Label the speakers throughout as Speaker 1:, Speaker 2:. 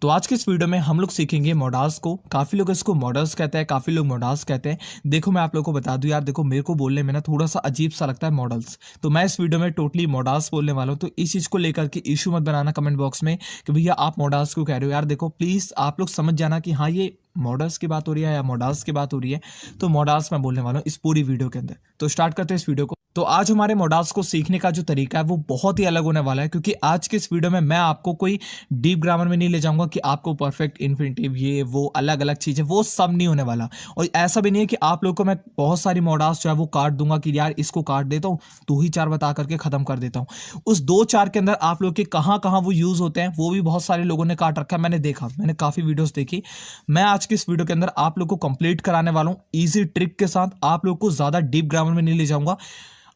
Speaker 1: तो आज के इस वीडियो में हम लोग सीखेंगे मॉडल्स को। काफ़ी लोग इसको मॉडल्स कहते हैं, काफ़ी लोग मॉडल्स कहते हैं। देखो मैं आप लोगों को बता दूं यार, देखो मेरे को बोलने में ना थोड़ा सा अजीब सा लगता है मॉडल्स, तो मैं इस वीडियो में टोटली मॉडल्स बोलने वाला हूं। तो इस चीज़ को लेकर के इशू मत बनाना कमेंट बॉक्स में कि भैया आप मॉडल्स क्यों कह रहे हो। यार देखो प्लीज़ आप लोग समझ जाना कि हाँ ये मॉडल्स की बात हो रही है या मॉडल्स की बात हो रही है। तो मॉडल्स मैं बोलने वाला हूँ इस पूरी वीडियो के अंदर। तो स्टार्ट करते हैं इस वीडियो को। तो आज हमारे मॉडल्स को सीखने का जो तरीका है वो बहुत ही अलग होने वाला है, क्योंकि आज के इस वीडियो में मैं आपको कोई डीप ग्रामर में नहीं ले जाऊंगा कि आपको परफेक्ट इन्फिनिटिव ये वो अलग अलग चीजें, वो सब नहीं होने वाला। और ऐसा भी नहीं है कि आप लोगों को मैं बहुत सारी मॉडल्स जो है वो काट दूंगा कि यार इसको काट देता हूँ दो ही चार बता करके खत्म कर देता हूँ। उस दो चार के अंदर आप लोग के कहाँ कहाँ वो यूज होते हैं वो भी बहुत सारे लोगों ने काट रखा है। मैंने देखा, मैंने काफी वीडियोस देखी। मैं आज की इस वीडियो के अंदर आप लोग को कंप्लीट कराने वाला हूँ इजी ट्रिक के साथ। आप लोग को ज्यादा डीप ग्रामर में नहीं ले जाऊंगा,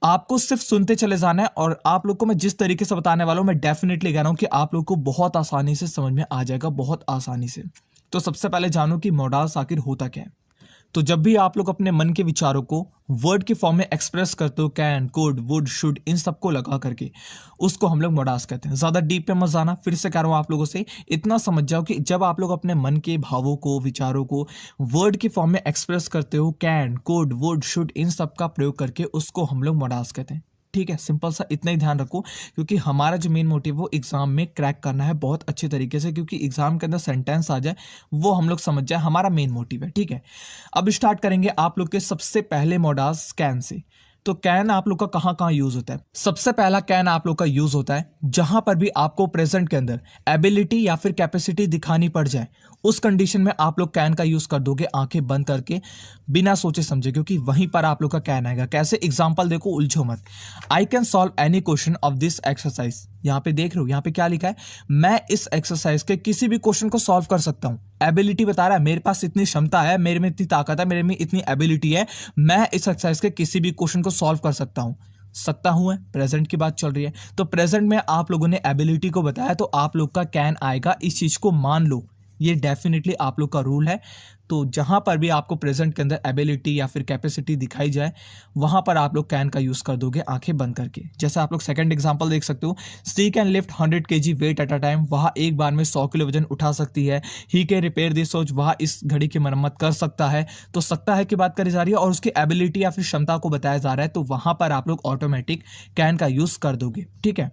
Speaker 1: आपको सिर्फ सुनते चले जाना है। और आप लोग को मैं जिस तरीके से बताने वाला हूं, मैं डेफिनेटली कह रहा हूं कि आप लोग को बहुत आसानी से समझ में आ जाएगा, बहुत आसानी से। तो सबसे पहले जानो कि मॉडल्स आखिर होता क्या है। तो जब भी आप लोग अपने मन के विचारों को वर्ड के फॉर्म में एक्सप्रेस करते हो, कैन, कुड, वुड, शुड, इन सबको लगा करके, उसको हम लोग मॉडल्स कहते हैं। ज्यादा डीप पे मत जाना, फिर से कह रहा हूं आप लोगों से, इतना समझ जाओ कि जब आप लोग अपने मन के भावों को, विचारों को वर्ड के फॉर्म में एक्सप्रेस करते हो, कैन, कुड, वुड, शुड, इन सब का प्रयोग करके, उसको हम लोग मॉडल्स कहते हैं। ठीक है, सिंपल सा इतना ही ध्यान रखो, क्योंकि हमारा जो मेन मोटिव वो एग्जाम में क्रैक करना है बहुत अच्छे तरीके से, क्योंकि एग्जाम के अंदर सेंटेंस आ जाए वो हम लोग समझ जाए, हमारा मेन मोटिव है। ठीक है, अब स्टार्ट करेंगे आप लोग के सबसे पहले मॉडल्स कैन से। तो कैन आप लोग का कहां कहां यूज होता है। सबसे पहला कैन आप लोग का यूज होता है जहां पर भी आपको प्रेजेंट के अंदर एबिलिटी या फिर कैपेसिटी दिखानी पड़ जाए, उस कंडीशन में आप लोग कैन का यूज कर दोगे आंखें बंद करके, बिना सोचे समझे, क्योंकि वहीं पर आप लोग का कैन आएगा। कैसे, एग्जांपल देखो, उलझो मत। I can solve any question of this exercise. यहां पे देख रहे हो, यहां पे क्या लिखा है, मैं इस एक्सरसाइज के किसी भी क्वेश्चन को सॉल्व कर सकता हूं। एबिलिटी बता रहा है, मेरे पास इतनी क्षमता है, मेरे में इतनी ताकत है, मेरे में इतनी एबिलिटी है, मैं इस एक्सरसाइज के किसी भी क्वेश्चन को सॉल्व कर सकता हूं। सकता हूं है, प्रेजेंट की बात चल रही है। तो प्रेजेंट में आप लोगों ने एबिलिटी को बताया, तो आप लोग का कैन आएगा। इस चीज को मान लो, ये डेफिनेटली आप लोग का रूल है। तो जहां पर भी आपको प्रेजेंट के अंदर एबिलिटी या फिर कैपेसिटी दिखाई जाए, वहां पर आप लोग कैन का यूज कर दोगे आंखें बंद करके। जैसे आप लोग सेकंड एग्जांपल देख सकते हो, she can lift 100 kg weight at a time. वह एक बार में 100 किलो वजन उठा सकती है। He can repair this watch. वह इस घड़ी की मरम्मत कर सकता है। तो सकता है की बात करी जा रही है और उसकी एबिलिटी या फिर क्षमता को बताया जा रहा है, तो वहां पर आप लोग ऑटोमेटिक कैन का यूज कर दोगे। ठीक है,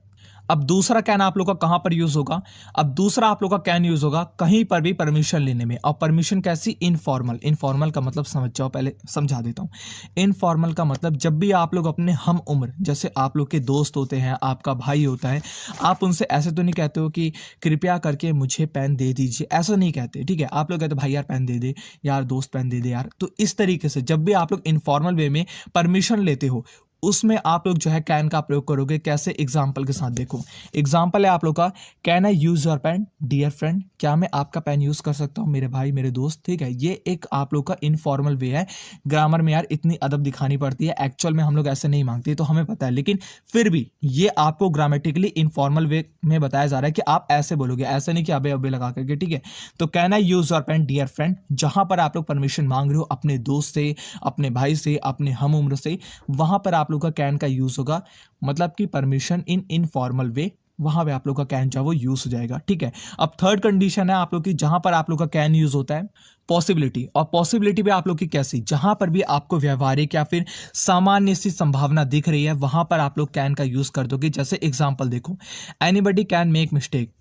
Speaker 1: अब दूसरा कैन आप लोग का कहां पर यूज होगा। अब दूसरा आप लोग का कैन यूज होगा कहीं पर भी परमिशन लेने में। और परमिशन कैसी, इनफॉर्मल। इनफॉर्मल का मतलब समझ जाओ, पहले समझा देता हूं। इनफॉर्मल का मतलब जब भी आप लोग अपने हम उम्र, जैसे आप लोग के दोस्त होते हैं, आपका भाई होता है, आप उनसे ऐसे तो नहीं कहते हो कि कृपया करके मुझे पेन दे दीजिए, ऐसा नहीं कहते। ठीक है, आप लोग कहते भाई यार पेन दे दे, यार दोस्त पेन दे दे यार। तो इस तरीके से जब भी आप लोग इनफॉर्मल वे में परमिशन लेते हो, उसमें आप लोग जो है कैन का प्रयोग करोगे। कैसे, एग्जाम्पल के साथ देखो। एग्जाम्पल है आप लोग का, can I use your pen dear friend. क्या मैं आपका पेन यूज कर सकता हूं मेरे भाई, मेरे दोस्त। ठीक है, ये एक आप लोग का इनफॉर्मल वे है। ग्रामर में यार इतनी अदब दिखानी पड़ती है, एक्चुअल में हम लोग ऐसे नहीं मांगते, तो हमें पता है, लेकिन फिर भी ये आपको ग्रामेटिकली इनफॉर्मल वे में बताया जा रहा है कि आप ऐसे बोलोगे, ऐसे नहीं कि अबे अबे लगा करके। ठीक है, तो can I use your pen dear friend, जहां पर आप लोग परमिशन मांग रहे हो अपने दोस्त से, अपने भाई से, अपने हम उम्र से, वहां पर आप लोग का कैन का यूज होगा। मतलब कि परमिशन इन इनफॉर्मल वे, वहां पे आप लोग का कैन जो वो यूज हो जाएगा। ठीक है, अब थर्ड कंडीशन है आप लोग की, जहां पर आप लोग का कैन यूज होता है पॉसिबिलिटी। और पॉसिबिलिटी भी आप लोग की कैसी, जहां पर भी आपको व्यवहारिक या फिर सामान्य सी संभावना दिख रही है, वहां पर आप लोग कैन का यूज कर दोगे। जैसे एग्जाम्पल देखो, एनीबडी कैन मेक मिस्टेक।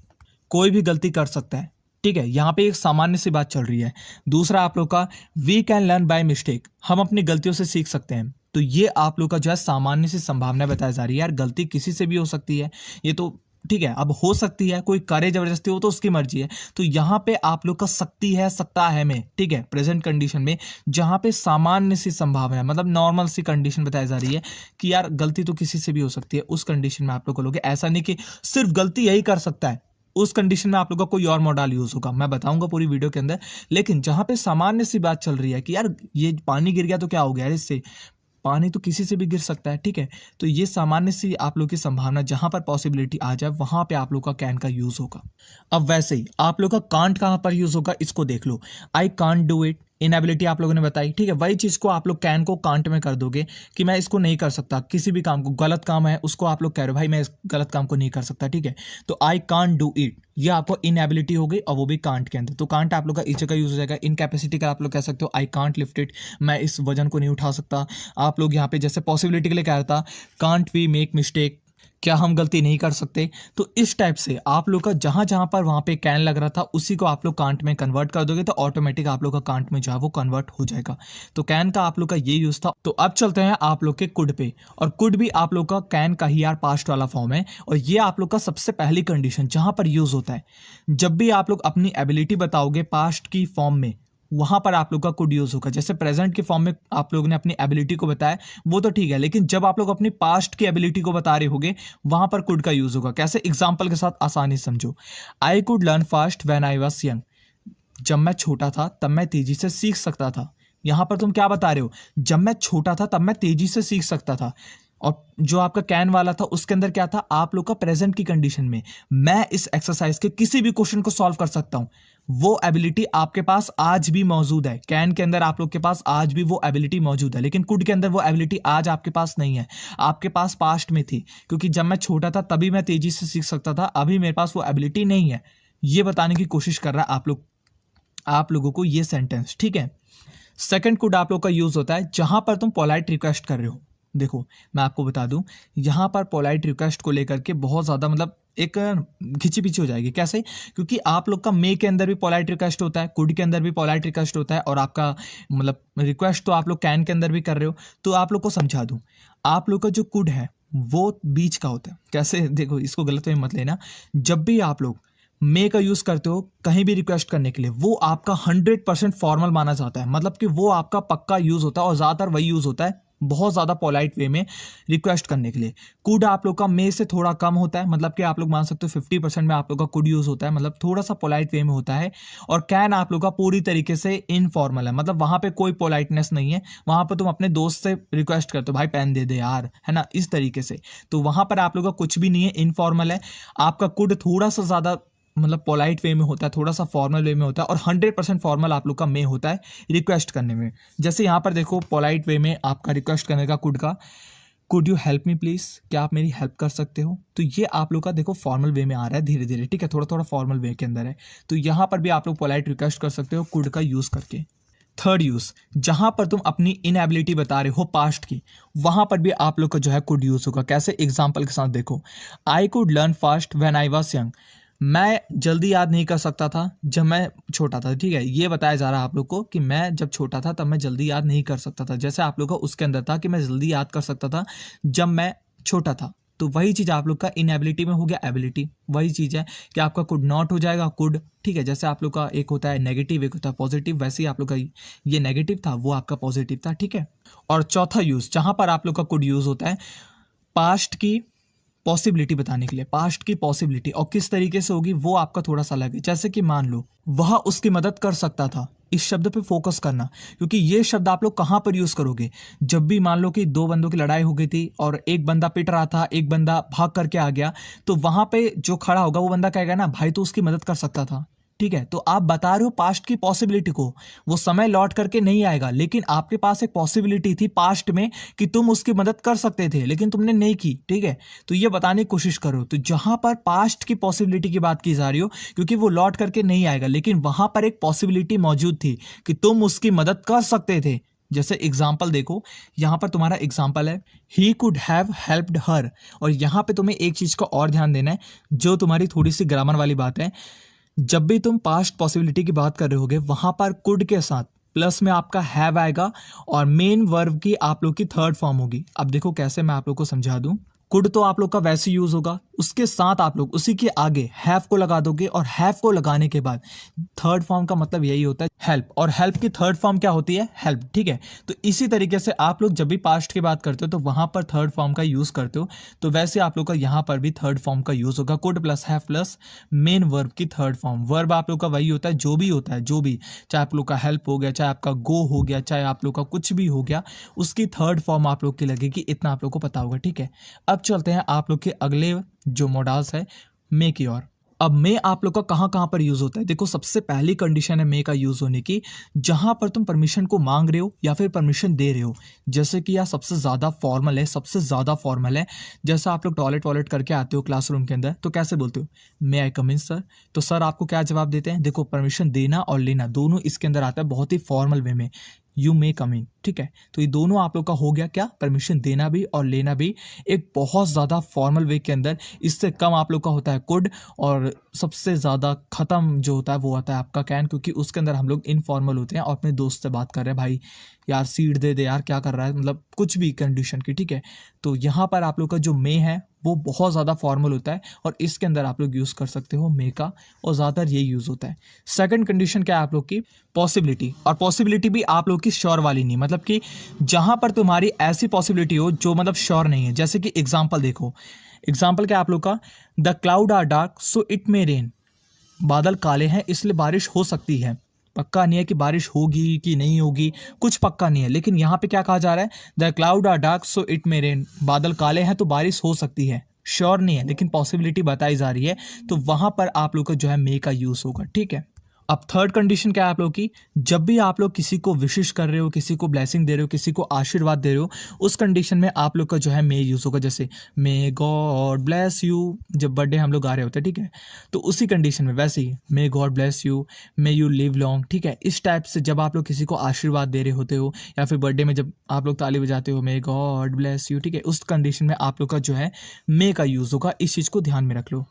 Speaker 1: कोई भी गलती कर सकता है। ठीक है, यहां पे एक सामान्य सी बात चल रही है। दूसरा आप लोग का, we can learn by mistake. हम अपनी गलतियों से सीख सकते हैं। तो ये आप लोग का जो है सामान्य सी संभावना बताई जा रही है। यार गलती किसी से भी हो सकती है, ये तो ठीक है, अब हो सकती है, कोई करे जबरदस्ती हो तो उसकी मर्जी है। तो यहां पे आप लोग का सकती है, सकता है में, ठीक है, प्रेजेंट कंडीशन में, जहां पे सामान्य सी संभावना है, मतलब नॉर्मल सी कंडीशन बताई जा रही है कि यार गलती तो किसी से भी हो सकती है, उस कंडीशन में आप लोग को लोगे। ऐसा नहीं कि सिर्फ गलती यही कर सकता है, उस कंडीशन में आप लोग का कोई और मॉडल यूज होगा, मैं बताऊंगा पूरी वीडियो के अंदर। लेकिन जहां पे सामान्य सी बात चल रही है कि यार ये पानी गिर गया तो क्या हो गया, इससे पानी तो किसी से भी गिर सकता है। ठीक है, तो ये सामान्य सी आप लोग की संभावना, जहां पर पॉसिबिलिटी आ जाए, वहां पे आप लोग का कैन का यूज होगा। अब वैसे ही आप लोग का कांट कहां पर यूज होगा, इसको देख लो। I can't do it, inability आप लोगों ने बताई, ठीक है। वही चीज़ को आप लोग कैन को कांट में कर दोगे कि मैं इसको नहीं कर सकता, किसी भी काम को, गलत काम है उसको आप लोग कह रहे हो भाई मैं इस गलत काम को नहीं कर सकता, ठीक है। तो आई कांट डू इट, ये आपको इनएबिलिटी हो गई और वो भी कांट के अंदर। तो कांट आप लोग का इस जगह यूज हो जाएगा। इनकैपेसिटी का आप लोग कह सकते हो आई कांट लिफ्ट इट, मैं इस वजन को नहीं उठा सकता। आप लोग यहाँ पे जैसे पॉसिबिलिटी के लिए कह रहा था कांट वी मेक मिस्टेक, क्या हम गलती नहीं कर सकते। तो इस टाइप से आप लोग का जहां जहां पर वहां पे कैन लग रहा था उसी को आप लोग कांट में कन्वर्ट कर दोगे तो ऑटोमेटिक आप लोग का कांट में जो है वो कन्वर्ट हो जाएगा। तो कैन का आप लोग का ये यूज था। तो अब चलते हैं आप लोग के कुड पे, और कुड भी आप लोग का कैन का ही यार पास्ट वाला फॉर्म है, और ये आप लोग का सबसे पहली कंडीशन जहां पर यूज होता है। जब भी आप लोग अपनी एबिलिटी बताओगे पास्ट की फॉर्म में, वहां पर आप लोग का कुड यूज होगा। जैसे प्रेजेंट के फॉर्म में आप लोग ने अपनी एबिलिटी को बताया वो तो ठीक है, लेकिन जब आप लोग अपनी पास्ट की एबिलिटी को बता रहे होगे वहां पर कुड का यूज होगा। कैसे, एग्जांपल के साथ आसानी से समझो। I could learn fast when I was young, जब मैं छोटा था तब मैं तेजी से सीख सकता था। यहां पर तुम क्या बता रहे हो, जब मैं छोटा था तब मैं तेजी से सीख सकता था। और जो आपका कैन वाला था उसके अंदर क्या था, आप लोग का प्रेजेंट की कंडीशन में मैं इस एक्सरसाइज के किसी भी क्वेश्चन को सॉल्व कर सकता हूं। वो एबिलिटी आपके पास आज भी मौजूद है। कैन के अंदर आप लोग के पास आज भी वो एबिलिटी मौजूद है, लेकिन कुड के अंदर वो एबिलिटी आज आपके पास नहीं है, आपके पास पास्ट में थी। क्योंकि जब मैं छोटा था तभी मैं तेजी से सीख सकता था, अभी मेरे पास वो एबिलिटी नहीं है। ये बताने की कोशिश कर रहा है आप लोगों को ये सेंटेंस, ठीक है। सेकंड कुड आप लोग का यूज होता है जहां पर तुम पोलाइट रिक्वेस्ट कर रहे हो। देखो मैं आपको बता दूं, यहां पर पोलाइट रिक्वेस्ट को लेकर के बहुत ज्यादा मतलब एक खिंची पिची हो जाएगी। कैसे, क्योंकि आप लोग का मे के अंदर भी पोलाइट रिक्वेस्ट होता है, कुड के अंदर भी पोलाइट रिक्वेस्ट होता है, और आपका मतलब रिक्वेस्ट तो आप लोग कैन के अंदर भी कर रहे हो। तो आप लोग को समझा दूं, आप लोग का जो कुड है वो बीच का होता है। कैसे, देखो इसको गलत में मत लेना, जब भी आप लोग मे का यूज करते हो कहीं भी रिक्वेस्ट करने के लिए, वो आपका 100% फॉर्मल माना जाता है। मतलब कि वो आपका पक्का यूज होता है, और ज्यादातर वही यूज होता है बहुत ज्यादा पोलाइट वे में रिक्वेस्ट करने के लिए। कुड आप लोग का मे से थोड़ा कम होता है, मतलब कि आप लोग मान सकते हो 50% में आप लोग का कुड यूज होता है, मतलब थोड़ा सा पोलाइट वे में होता है। और कैन आप लोग का पूरी तरीके से इनफॉर्मल है, मतलब वहां पे कोई पोलाइटनेस नहीं है। वहां पर तुम अपने दोस्त से रिक्वेस्ट करते हो भाई पेन दे दे यार, है ना, इस तरीके से। तो वहां पर आप लोग का कुछ भी नहीं है, इनफॉर्मल है। आपका कुड थोड़ा सा ज्यादा मतलब पोलाइट वे में होता है, थोड़ा सा फॉर्मल वे में होता है, और 100% फॉर्मल आप लोग का मे होता है रिक्वेस्ट करने में। जैसे यहाँ पर देखो पोलाइट वे में आपका रिक्वेस्ट करने का कुड का, could you help me please, क्या आप मेरी हेल्प कर सकते हो। तो ये आप लोग का देखो फॉर्मल वे में आ रहा है धीरे धीरे, ठीक है, थोड़ा थोड़ा फॉर्मल वे के अंदर है। तो यहाँ पर भी आप लोग पोलाइट रिक्वेस्ट कर सकते हो कुड का यूज करके। थर्ड यूज, जहां पर तुम अपनी इनएबिलिटी बता रहे हो पास्ट की, वहां पर भी आप लोग का जो है कुड यूज होगा। कैसे, एग्जाम्पल के साथ देखो, I could learn fast when I was young, मैं जल्दी याद नहीं कर सकता था जब मैं छोटा था, ठीक है। ये बताया जा रहा है आप लोग को कि मैं जब छोटा था तब मैं जल्दी याद नहीं कर सकता था। जैसे आप लोग का उसके अंदर था कि मैं जल्दी याद कर सकता था जब मैं छोटा था। तो वही चीज आप लोग का इनएबिलिटी में हो गया एबिलिटी। वही चीज है कि आपका कुड नॉट हो जाएगा कुड, ठीक है। जैसे आप लोग का एक होता है नेगेटिव, एक होता है पॉजिटिव, वैसे ही आप लोग का ये नेगेटिव था, वो आपका पॉजिटिव था, ठीक है। और चौथा यूज जहां पर आप लोग का कुड यूज होता है पास्ट की पॉसिबिलिटी बताने के लिए। पास्ट की पॉसिबिलिटी और किस तरीके से होगी वो आपका थोड़ा सा अलग है। जैसे कि मान लो वह उसकी मदद कर सकता था, इस शब्द पे फोकस करना, क्योंकि ये शब्द आप लोग कहां पर यूज करोगे, जब भी मान लो कि दो बंदों की लड़ाई हो गई थी और एक बंदा पिट रहा था, एक बंदा भाग करके आ गया, तो वहां पे जो खड़ा होगा वो बंदा कहेगा ना भाई तो उसकी मदद कर सकता था, ठीक है। तो आप बता रहे हो पास्ट की पॉसिबिलिटी को, वो समय लौट करके नहीं आएगा, लेकिन आपके पास एक पॉसिबिलिटी थी पास्ट में कि तुम उसकी मदद कर सकते थे, लेकिन तुमने नहीं की, ठीक है। तो ये बताने की कोशिश करो। तो जहां पर पास्ट की पॉसिबिलिटी की बात की जा रही हो, क्योंकि वो लौट करके नहीं आएगा, लेकिन वहां पर एक पॉसिबिलिटी मौजूद थी कि तुम उसकी मदद कर सकते थे। जैसे एग्जाम्पल देखो, यहां पर तुम्हारा एग्जाम्पल है ही कुड हैव हेल्प्ड हर, और यहां पे तुम्हें एक चीज का और ध्यान देना है जो तुम्हारी थोड़ी सी ग्रामर वाली बात है। जब भी तुम पास्ट पॉसिबिलिटी की बात कर रहे होगे वहां पर कुड के साथ प्लस में आपका हैव आएगा, और मेन वर्ब की आप लोग की थर्ड फॉर्म होगी। अब देखो कैसे, मैं आप लोग को समझा दूं। कुड तो आप लोग का वैसे यूज होगा, उसके साथ आप लोग उसी के आगे हैव को लगा दोगे, और हैव को लगाने के बाद थर्ड फॉर्म का मतलब यही होता है हेल्प, और हेल्प की थर्ड फॉर्म क्या होती है, हेल्प, ठीक है। तो इसी तरीके से आप लोग जब भी पास्ट की बात करते हो तो वहां पर थर्ड फॉर्म का यूज करते हो, तो वैसे आप लोग का यहाँ पर भी थर्ड फॉर्म का यूज होगा। Could plus have plus main verb की थर्ड फॉर्म। वर्ब आप लोग का वही होता है जो भी होता है, जो भी, चाहे आप लोग का हेल्प हो गया, चाहे आपका गो हो गया, चाहे आप लोग का कुछ भी हो गया, उसकी थर्ड फॉर्म आप लोग की लगेगी। इतना आप लोग को पता होगा, ठीक है। अब चलते हैं आप लोग के अगले जो मॉडल्स है मे की ओर। अब मे आप लोग का कहाँ कहाँ पर यूज होता है? देखो सबसे पहली कंडीशन है मे का यूज होने की, जहां पर तुम परमिशन को मांग रहे हो या फिर परमिशन दे रहे हो। जैसे कि यार सबसे ज्यादा फॉर्मल है, सबसे ज्यादा फॉर्मल है। जैसे आप लोग टॉयलेट वॉलेट करके आते हो क्लासरूम के अंदर, तो कैसे बोलते हो? मे आई कम इन सर? तो सर आपको क्या जवाब देते हैं? देखो परमिशन देना और लेना दोनों इसके अंदर आता है बहुत ही फॉर्मल वे में, यू मे कम इन। ठीक है, तो ये दोनों आप लोग का हो गया क्या? परमिशन देना भी और लेना भी एक बहुत ज़्यादा फॉर्मल वे के अंदर। इससे कम आप लोग का होता है कुड, और सबसे ज़्यादा ख़त्म जो होता है वो आता है आपका कैन, क्योंकि उसके अंदर हम लोग इनफॉर्मल होते हैं और अपने दोस्त से बात कर रहे हैं, भाई यार सीट दे दे यार, क्या कर रहा है, मतलब कुछ भी कंडीशन की। ठीक है, तो यहाँ पर आप लोग का जो मे है वो बहुत ज़्यादा फॉर्मल होता है और इसके अंदर आप लोग यूज़ कर सकते हो मे का, और ज़्यादातर ये यूज़ होता है। सेकंड कंडीशन क्या है आप लोग की? पॉसिबिलिटी। और पॉसिबिलिटी भी आप लोग की श्योर वाली नहीं, मतलब कि जहां पर तुम्हारी ऐसी पॉसिबिलिटी हो जो मतलब श्योर नहीं है। जैसे कि एग्जांपल देखो, एग्जांपल क्या आप लोग का? The cloud are dark so it may rain. बादल काले हैं इसलिए बारिश हो सकती है। पक्का नहीं है कि बारिश होगी कि नहीं होगी, कुछ पक्का नहीं है, लेकिन यहाँ पे क्या कहा जा रहा है? The cloud are dark so it may rain. बादल काले हैं तो बारिश हो सकती है, श्योर नहीं है लेकिन पॉसिबिलिटी बताई जा रही है, तो वहां पर आप लोग का जो है मे का यूज होगा। ठीक है, अब थर्ड कंडीशन क्या है आप लोग की? जब भी आप लोग किसी को विशेष कर रहे हो, किसी को ब्लेसिंग दे रहे हो, किसी को आशीर्वाद दे रहे हो, उस कंडीशन में आप लोग का जो है मे यूज होगा। जैसे मे गॉड ब्लेस यू, जब बर्थडे हम लोग आ रहे होते हैं, ठीक है, तो उसी कंडीशन में वैसे ही may God bless you, may you live long. ठीक है, इस टाइप से जब आप लोग किसी को आशीर्वाद दे रहे होते हो, या फिर बर्थडे में जब आप लोग ताली बजाते हो, मे गॉड ब्लेस यू, ठीक है, उस कंडीशन में आप लोग का जो है मे का यूज होगा। इस चीज को ध्यान में रख लो।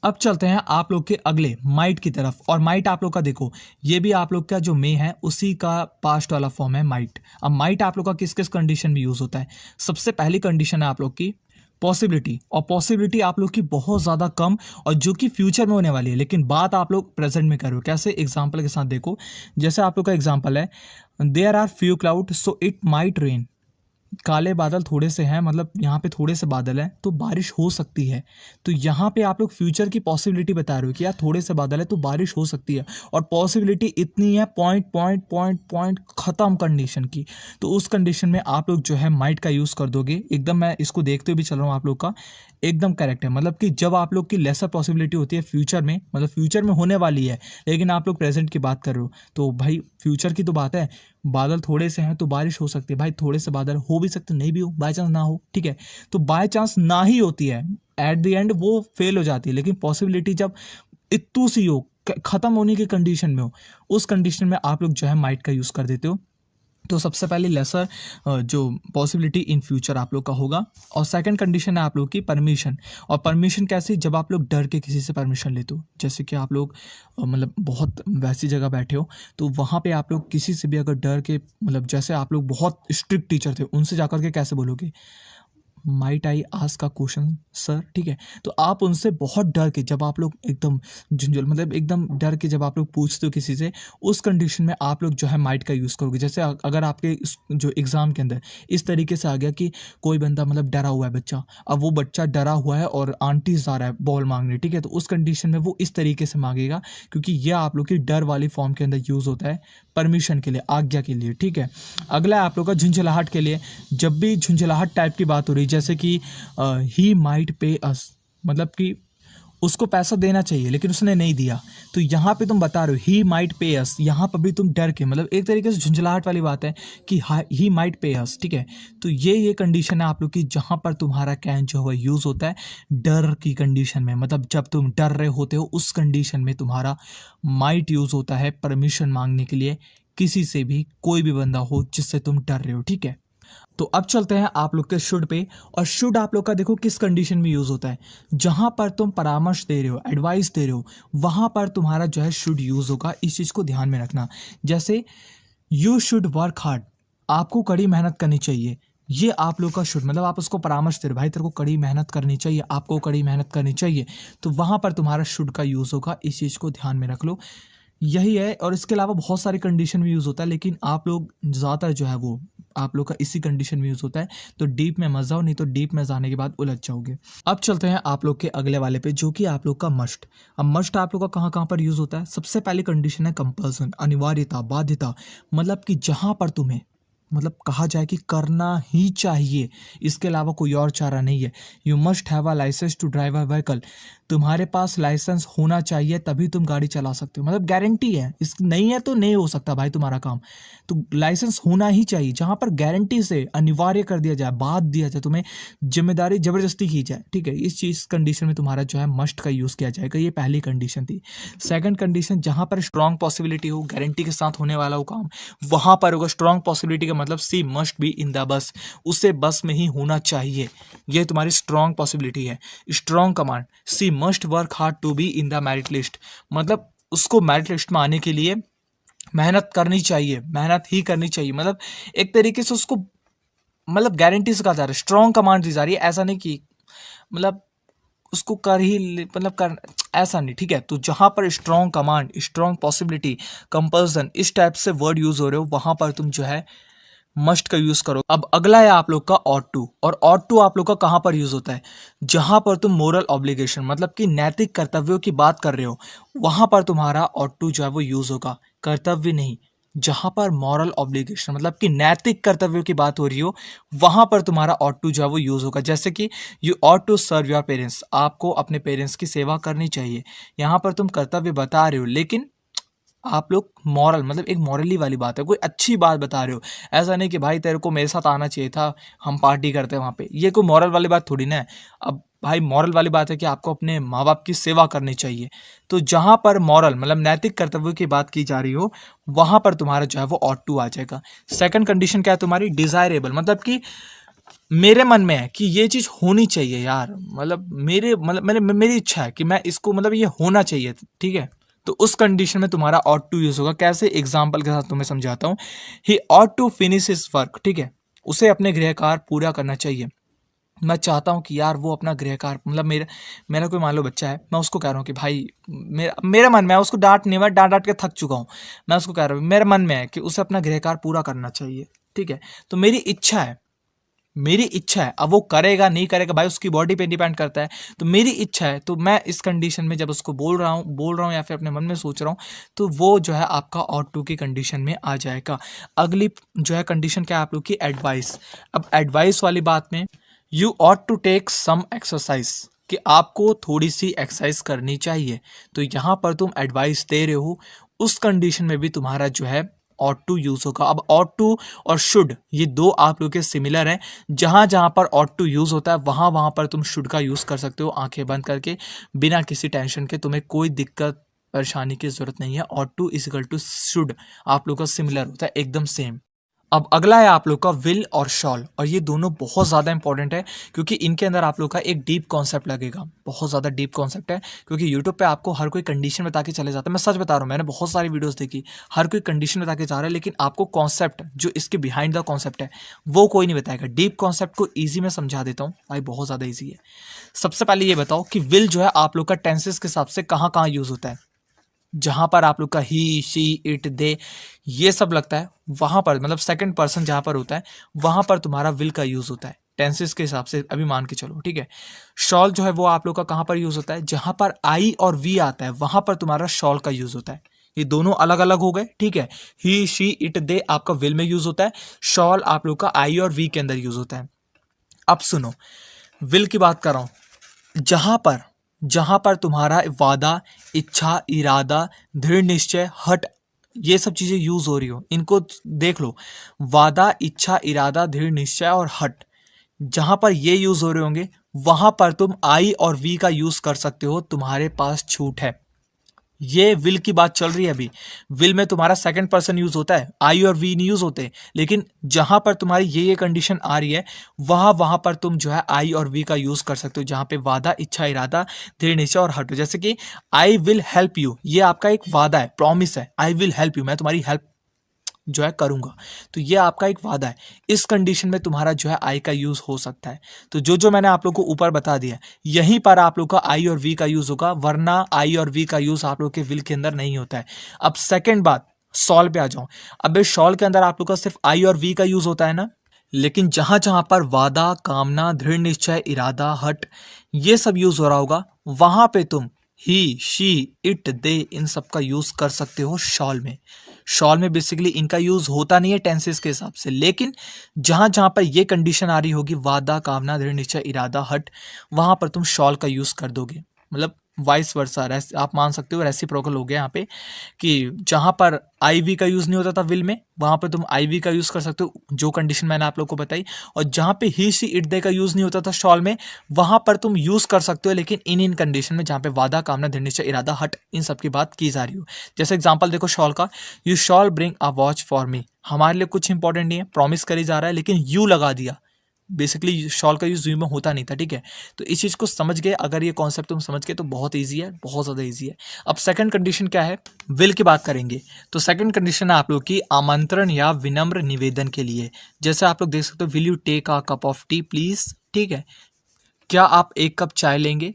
Speaker 1: अब चलते हैं आप लोग के अगले माइट की तरफ, और माइट आप लोग का देखो, ये भी आप लोग का जो मे है उसी का पास्ट वाला फॉर्म है माइट। अब माइट आप लोग का किस किस कंडीशन में यूज होता है? सबसे पहली कंडीशन है आप लोग की पॉसिबिलिटी, और पॉसिबिलिटी आप लोग की बहुत ज़्यादा कम और जो कि फ्यूचर में होने वाली है, लेकिन बात आप लोग प्रेजेंट में कर रहे हो। कैसे? एग्जाम्पल के साथ देखो, जैसे आप लोग का एग्जाम्पल है, there are few cloud so it might rain. काले बादल थोड़े से हैं, मतलब यहाँ पे थोड़े से बादल हैं तो बारिश हो सकती है। तो यहाँ पे आप लोग फ्यूचर की पॉसिबिलिटी बता रहे हो कि यार थोड़े से बादल है तो बारिश हो सकती है, और पॉसिबिलिटी इतनी है पॉइंट पॉइंट पॉइंट पॉइंट खत्म कंडीशन की। तो उस कंडीशन में आप लोग जो है माइट का यूज़ कर दोगे। एकदम मैं इसको देखते हुए भी चल रहा हूँ आप लोग का, एकदम करेक्ट है। मतलब कि जब आप लोग की लेसर पॉसिबिलिटी होती है फ्यूचर में, मतलब फ्यूचर में होने वाली है, लेकिन आप लोग प्रेजेंट की बात कर रहे हो, तो भाई फ्यूचर की तो बात है। बादल थोड़े से हैं तो बारिश हो सकती है, भाई थोड़े से बादल हो भी सकते, नहीं भी हो, बाय चांस ना हो। ठीक है, तो बाय चांस ना ही होती है, एट द एंड वो फेल हो जाती है, लेकिन पॉसिबिलिटी जब इतू सी हो, खत्म होने की कंडीशन में हो, उस कंडीशन में आप लोग जो है माइट का यूज कर देते हो। तो सबसे पहले लेसर जो पॉसिबिलिटी इन फ्यूचर आप लोग का होगा। और सेकंड कंडीशन है आप लोग की परमिशन। और परमिशन कैसी? जब आप लोग डर के किसी से परमिशन लेते हो, जैसे कि आप लोग मतलब बहुत वैसी जगह बैठे हो, तो वहाँ पे आप लोग किसी से भी अगर डर के, मतलब जैसे आप लोग बहुत स्ट्रिक्ट टीचर थे, उनसे जाकर के कैसे बोलोगे? माइट आई आस्क का क्वेश्चन सर। ठीक है, तो आप उनसे बहुत डर के, जब आप लोग एकदम झुंझुल, मतलब एकदम डर के जब आप लोग पूछते हो किसी से, उस कंडीशन में आप लोग जो है माइट का यूज़ करोगे। जैसे अगर आपके जो एग्ज़ाम के अंदर इस तरीके से आ गया कि कोई बंदा मतलब डरा हुआ है बच्चा, अब वो बच्चा डरा हुआ है और आंटी आ रहा है बॉल मांगने, ठीक है, तो उस कंडीशन में वो इस तरीके से मांगेगा, क्योंकि यह आप लोग की डर वाली फॉर्म के अंदर यूज़ होता है परमिशन के लिए, आज्ञा के लिए। ठीक है, अगला है आप लोग का झुंझलाहट के लिए। जब भी झुंझलाहट टाइप की बात हो रही है, जैसे कि ही माइट पे अस, मतलब कि उसको पैसा देना चाहिए लेकिन उसने नहीं दिया, तो यहाँ पे तुम बता रहे हो ही माइट पे अस, यहाँ पर भी तुम डर के, मतलब एक तरीके से झुंझलाहट वाली बात है कि ही माइट पे अस। ठीक है, तो ये कंडीशन है आप लोग की जहाँ पर तुम्हारा कैन जो है यूज़ होता है डर की कंडीशन में, मतलब जब तुम डर रहे होते हो उस कंडीशन में तुम्हारा माइट यूज़ होता है परमिशन मांगने के लिए, किसी से भी, कोई भी बंदा हो जिससे तुम डर रहे हो। ठीक है, तो अब चलते हैं आप लोग के शुड पे। और शुड आप लोग का देखो किस कंडीशन में यूज होता है? जहां पर तुम परामर्श दे रहे हो, एडवाइस दे रहे हो, वहां पर तुम्हारा जो है शुड यूज होगा। इस चीज को ध्यान में रखना। जैसे यू शुड वर्क हार्ड, आपको कड़ी मेहनत करनी चाहिए, ये आप लोग का शुड, मतलब आप उसको परामर्श दे रहे हो, भाई तेरे को कड़ी मेहनत करनी चाहिए, आपको कड़ी मेहनत करनी चाहिए, तो वहां पर तुम्हारा शुड का यूज होगा। इस चीज को ध्यान में रख लो। यही है, और इसके अलावा बहुत सारी कंडीशन में यूज होता है, लेकिन आप लोग ज़्यादातर जो है वो आप लोग का इसी कंडीशन में यूज होता है। तो डीप में मत जाओ, नहीं तो डीप में जाने के बाद उलझ जाओगे। अब चलते हैं आप लोग के अगले वाले पे, जो कि आप लोग का मस्ट। अब मस्ट आप लोग का कहाँ कहाँ पर यूज होता है? सबसे पहली कंडीशन है कंपल्सन, अनिवार्यता, बाध्यता, मतलब कि जहां पर तुम्हें, मतलब कहा जाए कि करना ही चाहिए, इसके अलावा कोई और चारा नहीं है। You must have a licence to drive a vehicle. तुम्हारे पास लाइसेंस होना चाहिए तभी तुम गाड़ी चला सकते हो, मतलब गारंटी है, इस नहीं है तो नहीं हो सकता भाई तुम्हारा काम। तो लाइसेंस होना ही चाहिए, जहां पर गारंटी से अनिवार्य कर दिया जाए, बात दिया जाए, तुम्हें जिम्मेदारी जबरदस्ती की जाए, ठीक है, इस चीज कंडीशन में तुम्हारा जो है मस्ट का यूज किया जाएगा। ये पहली कंडीशन थी। सेकंड कंडीशन, जहां पर स्ट्रांग पॉसिबिलिटी हो, गारंटी के साथ होने वाला हो काम, वहां पर होगा। स्ट्रांग पॉसिबिलिटी का मतलब she must be in the bus, उसे बस में ही होना चाहिए, ये तुम्हारी स्ट्रांग पॉसिबिलिटी है। Strong command, she must work hard to be in the merit list, मतलब उसको मेरिट लिस्ट में आने के लिए मेहनत करनी चाहिए, मेहनत ही करनी चाहिए, मतलब एक तरीके से उसको मतलब गारंटी से कहा जा रहा है, स्ट्रांग कमांड दी जा रही है, ऐसा नहीं कि मतलब उसको कर ही मतलब कर, ऐसा नहीं, ठीक है। तो जहां पर strong command, strong possibility, compulsion, इस टाइप से वर्ड यूज हो रहे हो, वहां पर तुम जो है मस्ट का यूज करो। अब अगला है आप लोग का ऑट टू, और ऑट टू आप लोग का कहां पर यूज होता है, जहां पर तुम मोरल ऑब्लिगेशन मतलब कि नैतिक कर्तव्यों की बात कर रहे हो, वहां पर तुम्हारा ऑट टू जो है वो यूज होगा, कर्तव्य नहीं। जहां पर मॉरल ऑब्लिगेशन मतलब कि नैतिक कर्तव्यों की बात हो रही हो, वहां पर तुम्हारा ऑट टू जो है वो यूज होगा। जैसे कि you ought to serve your parents, आपको अपने पेरेंट्स की सेवा करनी चाहिए, यहां पर तुम कर्तव्य बता रहे हो, लेकिन आप लोग मॉरल मतलब एक मॉरली वाली बात है, कोई अच्छी बात बता रहे हो, ऐसा नहीं कि भाई तेरे को मेरे साथ आना चाहिए था, हम पार्टी करते हैं वहाँ पे, ये कोई मॉरल वाली बात थोड़ी ना है। अब भाई मॉरल वाली बात है कि आपको अपने माँ बाप की सेवा करनी चाहिए। तो जहाँ पर मॉरल मतलब नैतिक कर्तव्यों की बात की जा रही हो, वहाँ पर तुम्हारा जो है वो ऑट टू आ जाएगा। सेकंड कंडीशन क्या है तुम्हारी, डिजायरेबल, मतलब कि मेरे मन में है कि ये चीज़ होनी चाहिए यार, मतलब मेरी इच्छा है कि मैं इसको मतलब ये होना चाहिए, ठीक है। तो उस कंडीशन में तुम्हारा ऑट टू यूज होगा। कैसे, एग्जांपल के साथ तुम्हें समझाता हूँ। He ought to finish his work, ठीक है, उसे अपने गृह कार्य पूरा करना चाहिए। मैं चाहता हूँ कि यार वो अपना गृह कार्य मतलब मेरा कोई मान लो बच्चा है, मैं उसको कह रहा हूँ कि भाई मेरा मन में है, उसको डांट नहीं, मैं डांट डांट के थक चुका हूँ, मैं उसको कह रहा हूँ मेरे मन में है कि उसे अपना गृह कार्य पूरा करना चाहिए, ठीक है। तो मेरी इच्छा है, मेरी इच्छा है, अब वो करेगा नहीं करेगा भाई उसकी बॉडी पे डिपेंड करता है। तो मेरी इच्छा है, तो मैं इस कंडीशन में जब उसको बोल रहा हूँ या फिर अपने मन में सोच रहा हूँ, तो वो जो है आपका ऑट टू की कंडीशन में आ जाएगा। अगली जो है कंडीशन क्या है आप लोग की, एडवाइस। अब एडवाइस वाली बात में you ought to take some exercise, कि आपको थोड़ी सी एक्सरसाइज करनी चाहिए। तो यहाँ पर तुम एडवाइस दे रहे हो, उस कंडीशन में भी तुम्हारा जो है ऑट टू यूज होगा। अब ऑट टू और शुड, ये दो आप लोग के सिमिलर हैं, जहां जहां पर ऑट टू यूज होता है वहां वहां पर तुम शुड का यूज कर सकते हो, आंखें बंद करके, बिना किसी टेंशन के, तुम्हें कोई दिक्कत परेशानी की जरूरत नहीं है। Ought to is equal to should आप लोग का सिमिलर होता है, एकदम सेम। अब अगला है आप लोग का विल और शॉल, और ये दोनों बहुत ज़्यादा इंपॉर्टेंट है, क्योंकि इनके अंदर आप लोग का एक डीप कॉन्सेप्ट लगेगा, बहुत ज़्यादा डीप कॉन्सेप्ट है। क्योंकि यूट्यूब पे आपको हर कोई कंडीशन बता के चले जाता है, मैं सच बता रहा हूँ, मैंने बहुत सारी वीडियोस देखी, हर कोई कंडीशन बता के जा रहा है, लेकिन आपको कॉन्सेप्ट जो इसके बिहाइंड द कॉन्सेप्ट है वो कोई नहीं बताएगा। डीप कॉन्सेप्ट को ईजी में समझा देता हूँ भाई, बहुत ज़्यादा ईजी है। सबसे पहले ये बताओ कि विल जो है आप लोग का टेंसेस के हिसाब से कहाँ कहाँ यूज़ होता है। जहां पर आप लोग का ही, शी, इट, दे, ये सब लगता है, वहां पर मतलब सेकंड पर्सन जहां पर होता है वहां पर तुम्हारा विल का यूज होता है टेंसेस के हिसाब से, अभी मान के चलो, ठीक है। शॉल जो है वो आप लोग का कहां पर यूज होता है, जहां पर आई और वी आता है वहां पर तुम्हारा शॉल का यूज होता है। ये दोनों अलग अलग हो गए, ठीक है। ही, शी, इट, दे आपका विल में यूज होता है, शॉल आप लोग का आई और वी के अंदर यूज होता है। अब सुनो, विल की बात कर रहा हूं, जहां पर तुम्हारा वादा, इच्छा, इरादा, दृढ़ निश्चय, हट, ये सब चीजें यूज हो रही हो, इनको देख लो। वादा, इच्छा, इरादा, दृढ़ निश्चय और हट, जहां पर ये यूज हो रहे होंगे वहां पर तुम आई और वी का यूज कर सकते हो, तुम्हारे पास छूट है। ये विल की बात चल रही है अभी। विल में तुम्हारा सेकंड पर्सन यूज होता है, आई और वी नहीं यूज होते, लेकिन जहां पर तुम्हारी ये कंडीशन आ रही है वहां वहां पर तुम जो है आई और वी का यूज कर सकते हो, जहां पे वादा, इच्छा, इरादा, दृढ़ निश्चय और हट। जैसे कि आई विल हेल्प यू, ये आपका एक वादा है, प्रॉमिस है, आई विल हेल्प यू, मैं तुम्हारी हेल्प जो है करूंगा। तो ये आपका एक वादा है, इस कंडीशन में तुम्हारा जो है आई का यूज हो सकता है। तो जो जो मैंने आप लोग को ऊपर बता दिया, यहीं पर आप लोग का आई और वी का यूज होगा, वरना आई और वी का यूज आप लोग के विल के अंदर नहीं होता है। अब सेकेंड बात, सॉल पे आ जाओ। अब इस सॉल के अंदर आप लोग का सिर्फ आई और वी का यूज होता है ना, लेकिन जहां जहां पर वादा, कामना, दृढ़ निश्चय, इरादा, हट, ये सब यूज हो रहा होगा, वहां पे तुम ही, शी, इट, दे, इन सब का यूज कर सकते हो शॉल में। शॉल में बेसिकली इनका यूज होता नहीं है टेंसेस के हिसाब से, लेकिन जहां जहां पर ये कंडीशन आ रही होगी, वादा, कामना, दृढ़ निश्चय, इरादा, हट, वहां पर तुम शॉल का यूज कर दोगे। मतलब वाइस वर्सा, आप मान सकते हो रेसिप्रोकल हो गया यहाँ पे, कि जहाँ पर आई वी का यूज़ नहीं होता था विल में, वहाँ पर तुम आई वी का यूज़ कर सकते हो, जो कंडीशन मैंने आप लोग को बताई। और जहाँ पे ही सी इट दे का यूज़ नहीं होता था शॉल में, वहाँ पर तुम यूज़ कर सकते हो, लेकिन इन कंडीशन में जहाँ पे वादा, कामना, दृढ़ निश्चय, इरादा, हट, इन सब की बात की जा रही हो। जैसे एग्जाम्पल देखो शॉल का, you shawl bring a watch for me, हमारे लिए कुछ इंपॉर्टेंट नहीं है, प्रॉमिस करी जा रहा है, लेकिन यू लगा दिया। बेसिकली शॉल का यूज यू में होता नहीं था, ठीक है। तो इस चीज़ को समझ गए, अगर ये कॉन्सेप्ट तुम समझ गए तो बहुत ईजी है, बहुत ज़्यादा ईजी है। अब सेकंड कंडीशन क्या है, विल की बात करेंगे। तो सेकंड कंडीशन है आप लोग की आमंत्रण या विनम्र निवेदन के लिए। जैसे आप लोग देख सकते हो, will you take a cup of tea please, ठीक है, क्या आप एक कप चाय लेंगे,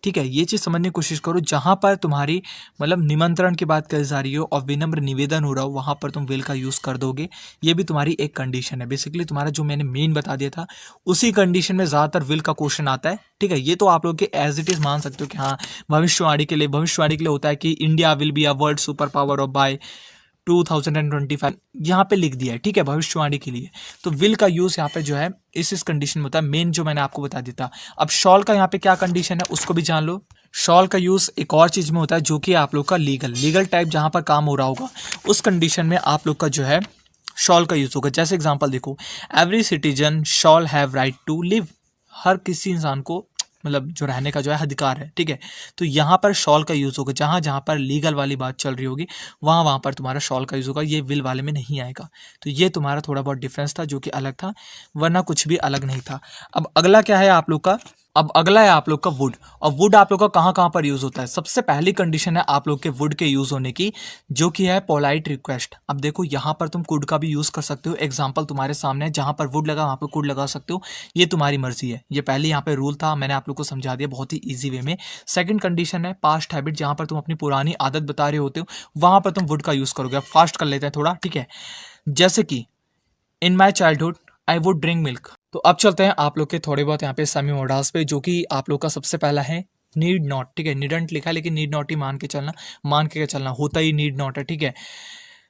Speaker 1: ठीक है। ये चीज़ समझने की कोशिश करो, जहाँ पर तुम्हारी मतलब निमंत्रण की बात करी जा रही हो और विनम्र निवेदन हो रहा हो, वहाँ पर तुम विल का यूज़ कर दोगे। ये भी तुम्हारी एक कंडीशन है। बेसिकली तुम्हारा जो मैंने मेन बता दिया था, उसी कंडीशन में ज़्यादातर विल का क्वेश्चन आता है, ठीक है। ये तो आप लोग के एज इट इज़ मान सकते हो कि हाँ, भविष्यवाणी के लिए होता है कि India will be a world super power of by 2025, यहाँ पे लिख दिया है, ठीक है, भविष्यवाणी के लिए। तो विल का यूज यहाँ पे जो है इस कंडीशन में होता है, मेन जो मैंने आपको बता दिया था। अब शॉल का यहाँ पे क्या कंडीशन है उसको भी जान लो। शॉल का यूज एक और चीज में होता है, जो कि आप लोग का लीगल टाइप जहाँ पर काम हो रहा होगा, उस कंडीशन में आप लोग का जो है शॉल का यूज होगा। जैसे एग्जाम्पल देखो, every citizen shall have right to live, हर किसी इंसान को मतलब जो रहने का जो है अधिकार है, ठीक है। तो यहाँ पर शॉल का यूज़ होगा, जहाँ जहाँ पर लीगल वाली बात चल रही होगी, वहाँ वहाँ पर तुम्हारा शॉल का यूज़ होगा, ये विल वाले में नहीं आएगा। तो ये तुम्हारा थोड़ा बहुत डिफरेंस था, जो कि अलग था, वरना कुछ भी अलग नहीं था। अब अगला क्या है आप लोग का, अब अगला है आप लोग का वुड। और वुड आप लोग का कहाँ कहाँ पर यूज़ होता है। सबसे पहली कंडीशन है आप लोग के वुड के यूज़ होने की, जो कि है पोलाइट रिक्वेस्ट। अब देखो यहाँ पर तुम कुड का भी यूज़ कर सकते हो, एग्जाम्पल तुम्हारे सामने है, जहाँ पर वुड लगा वहाँ पर कुड लगा सकते हो, ये तुम्हारी मर्जी है। ये पहले यहाँ पे रूल था, मैंने आप लोग को समझा दिया बहुत ही ईजी वे में। सेकंड कंडीशन है पास्ट हैबिट, जहाँ पर तुम अपनी पुरानी आदत बता रहे होते हो, वहाँ पर तुम वुड का यूज़ करोगे। अब फास्ट कर लेते हैं थोड़ा, ठीक है। जैसे कि in my childhood I would drink milk. तो अब चलते हैं आप लोग के थोड़े बहुत यहाँ पे सेमी मॉडल्स पे, जो कि आप लोग का सबसे पहला है नीड नॉट, ठीक है। नीडंट लिखा है, लेकिन नीड नॉट ही मान के चलना होता ही नीड नॉट है, ठीक है।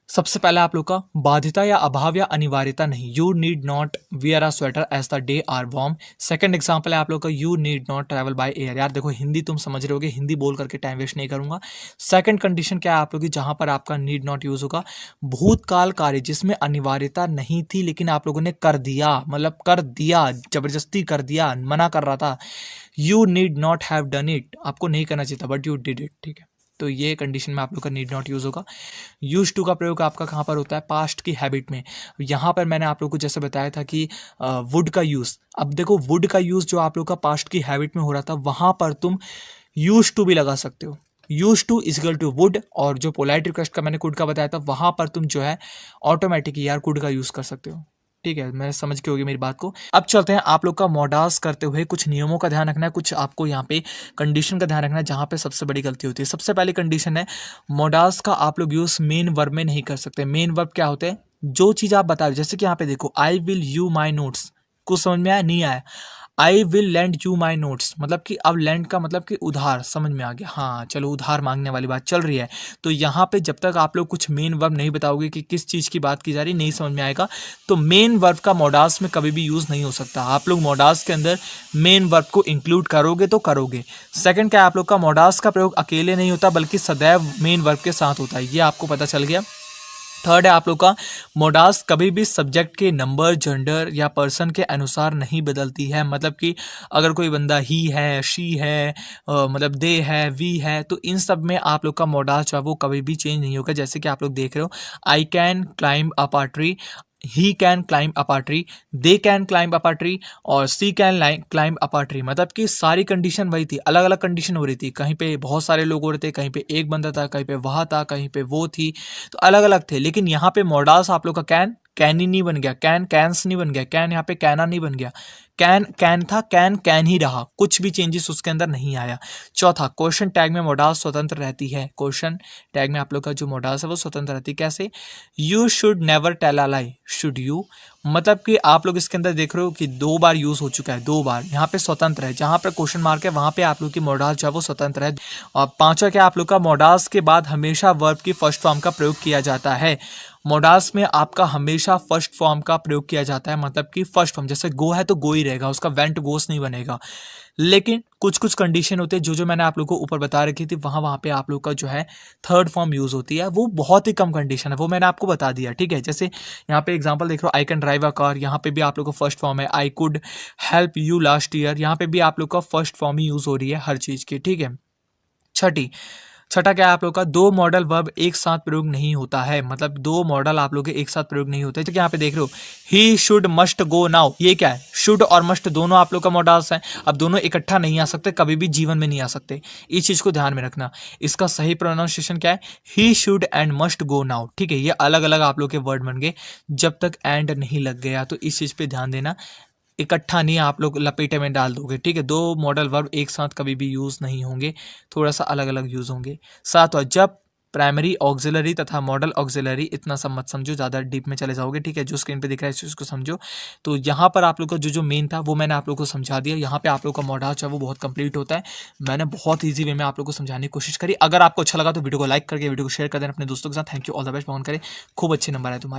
Speaker 1: सबसे पहला आप लोग का बाध्यता या अभाव या अनिवार्यता नहीं, you need not wear a sweater as the day are warm. Second example है आप लोग का, you need not travel by air. यार देखो हिंदी तुम समझ रहे होगे, हिंदी बोल करके टाइम वेस्ट नहीं करूंगा। सेकंड कंडीशन क्या है आप लोग की, जहां पर आपका नीड नॉट यूज होगा, भूतकाल कार्य जिसमें अनिवार्यता नहीं थी, लेकिन आप लोगों ने कर दिया, मतलब कर दिया, जबरदस्ती कर दिया, मना कर रहा था। You need not have done it, आपको नहीं करना चाहिए था, बट यू डिड इट, ठीक है। तो ये कंडीशन में आप लोग का नीड नॉट यूज होगा। यूज टू का प्रयोग आपका कहाँ पर होता है, पास्ट की हैबिट में। यहाँ पर मैंने आप लोग को जैसे बताया था कि वुड का यूज, अब देखो वुड का यूज जो आप लोग का पास्ट की हैबिट में हो रहा था, वहां पर तुम यूज टू भी लगा सकते हो। Use to is equal to would, और जो पोलाइट रिक्वेस्ट का मैंने कुड का बताया था, वहां पर तुम जो है ऑटोमेटिक यार कुड का यूज कर सकते हो, ठीक है। मैं समझ के होगी मेरी बात को। अब चलते हैं आप लोग का मॉडल्स करते हुए कुछ नियमों का ध्यान रखना है, कुछ आपको यहाँ पे कंडीशन का ध्यान रखना है, जहाँ पे सबसे बड़ी गलती होती है। सबसे पहली कंडीशन है, मॉडल्स का आप लोग यूज मेन वर्ब में नहीं कर सकते। मेन वर्ब क्या होते हैं, जो चीज आप बता रहे हो, जैसे कि यहाँ पे देखो, I will you my notes, कुछ समझ में आया, नहीं आया। I will land you my notes, मतलब कि अब लैंड का मतलब कि उधार, समझ में आ गया, हाँ चलो उधार मांगने वाली बात चल रही है। तो यहाँ पे जब तक आप लोग कुछ मेन वर्ब नहीं बताओगे कि किस चीज़ की बात की जा रही, नहीं समझ में आएगा। तो मेन वर्ब का मॉडल्स में कभी भी यूज़ नहीं हो सकता। आप लोग मॉडल्स के अंदर मेन वर्ब को इंक्लूड करोगे तो करोगे। सेकंड क्या, आप लोग का मॉडल्स का प्रयोग अकेले नहीं होता, बल्कि सदैव मेन वर्ब के साथ होता है, ये आपको पता चल गया। थर्ड है आप लोग का, मोडास कभी भी सब्जेक्ट के नंबर, जेंडर या पर्सन के अनुसार नहीं बदलती है। मतलब कि अगर कोई बंदा ही है, शी है, मतलब दे है, वी है, तो इन सब में आप लोग का मोडास जो है वो कभी भी चेंज नहीं होगा। जैसे कि आप लोग देख रहे हो, I can climb a tree, he can climb up a tree, they can climb up a tree, और she can climb up a tree. मतलब कि सारी कंडीशन वही थी, अलग अलग कंडीशन हो रही थी। कहीं पे बहुत सारे लोग हो रहे थे, कहीं पे एक बंदा था, कहीं पे वह था, कहीं पे वो थी, तो अलग अलग थे। लेकिन यहाँ पे मॉडल्स आप लोग का कैन ही नहीं बन गया, कैंस नहीं बन गया, कैन यहाँ पे कैना नहीं बन गया, कैन था, कैन ही रहा, कुछ भी चेंजेस उसके अंदर नहीं आया। चौथा, क्वेश्चन टैग में मॉडल्स स्वतंत्र रहती है। क्वेश्चन टैग में आप लोग का जो मॉडल्स है वो स्वतंत्र रहती है। कैसे, you should never tell a lie, should you, मतलब कि आप लोग इसके अंदर देख रहे हो कि 2 बार यूज हो चुका है, 2 बार। यहाँ पे स्वतंत्र है, जहाँ पर क्वेश्चन मार्क है वहां पे आप लोग की मॉडल्स जो है वो स्वतंत्र है। और पांचवा क्या, आप लोग का मॉडल्स के बाद हमेशा वर्ब की फर्स्ट फॉर्म का प्रयोग किया जाता है। मॉडल्स में आपका हमेशा फर्स्ट फॉर्म का प्रयोग किया जाता है, मतलब कि फर्स्ट फॉर्म, जैसे गो है तो गो ही रहेगा, उसका वेंट गोस नहीं बनेगा। लेकिन कुछ कुछ कंडीशन होते हैं जो मैंने आप लोग को ऊपर बता रखी थी, वहाँ पे आप लोग का जो है थर्ड फॉर्म यूज़ होती है, वो बहुत ही कम कंडीशन है, वो मैंने आपको बता दिया, ठीक है। जैसे यहाँ पे एग्जांपल देख रहे हो, I can drive a car, यहाँ पे भी आप लोग को फर्स्ट फॉर्म है। I could help you last year, यहाँ पे भी आप लोग का फर्स्ट फॉर्म ही यूज़ हो रही है हर चीज़ की, ठीक है। छठा क्या है आप लोग का, दो मॉडल वर्ब एक साथ प्रयोग नहीं होता है, मतलब दो मॉडल आप लोग के एक साथ प्रयोग नहीं होते। तो यहाँ पे देख रहे हो, he should must go now, ये क्या है, शुड और मस्ट दोनों आप लोग का मॉडल्स हैं। अब दोनों इकट्ठा नहीं आ सकते, कभी भी जीवन में नहीं आ सकते, इस चीज को ध्यान में रखना। इसका सही प्रोनाउंसिएशन क्या है, he should and must go now, ठीक है। ये अलग अलग आप लोग के वर्ड बन गए जब तक एंड नहीं लग गया, तो इस चीज पे ध्यान देना, इकट्ठा नहीं आप लोग लपेटे में डाल दोगे, ठीक है। दो मॉडल वर्ब एक साथ कभी भी यूज नहीं होंगे, थोड़ा सा अलग अलग यूज होंगे। सातवां, जब प्राइमरी ऑक्सिलरी तथा मॉडल ऑक्सिलरी, इतना सब मत समझो, ज़्यादा डीप में चले जाओगे, ठीक है। जो स्क्रीन पे दिख रहा है इस चीज़ को समझो। तो यहाँ पर आप लोग का जो मेन था वो मैंने आप लोग को समझा दिया। यहाँ पे आप लोग का मॉडल है वो बहुत कंप्लीट होता है। मैंने बहुत ईजी वे में आप लोग को समझाने की कोशिश करी। अगर आपको अच्छा लगा तो वीडियो को लाइक करके वीडियो को शेयर कर देना अपने दोस्तों के साथ। Thank you, all the best, भगवान करे खूब अच्छे नंबर आए तुम्हारे।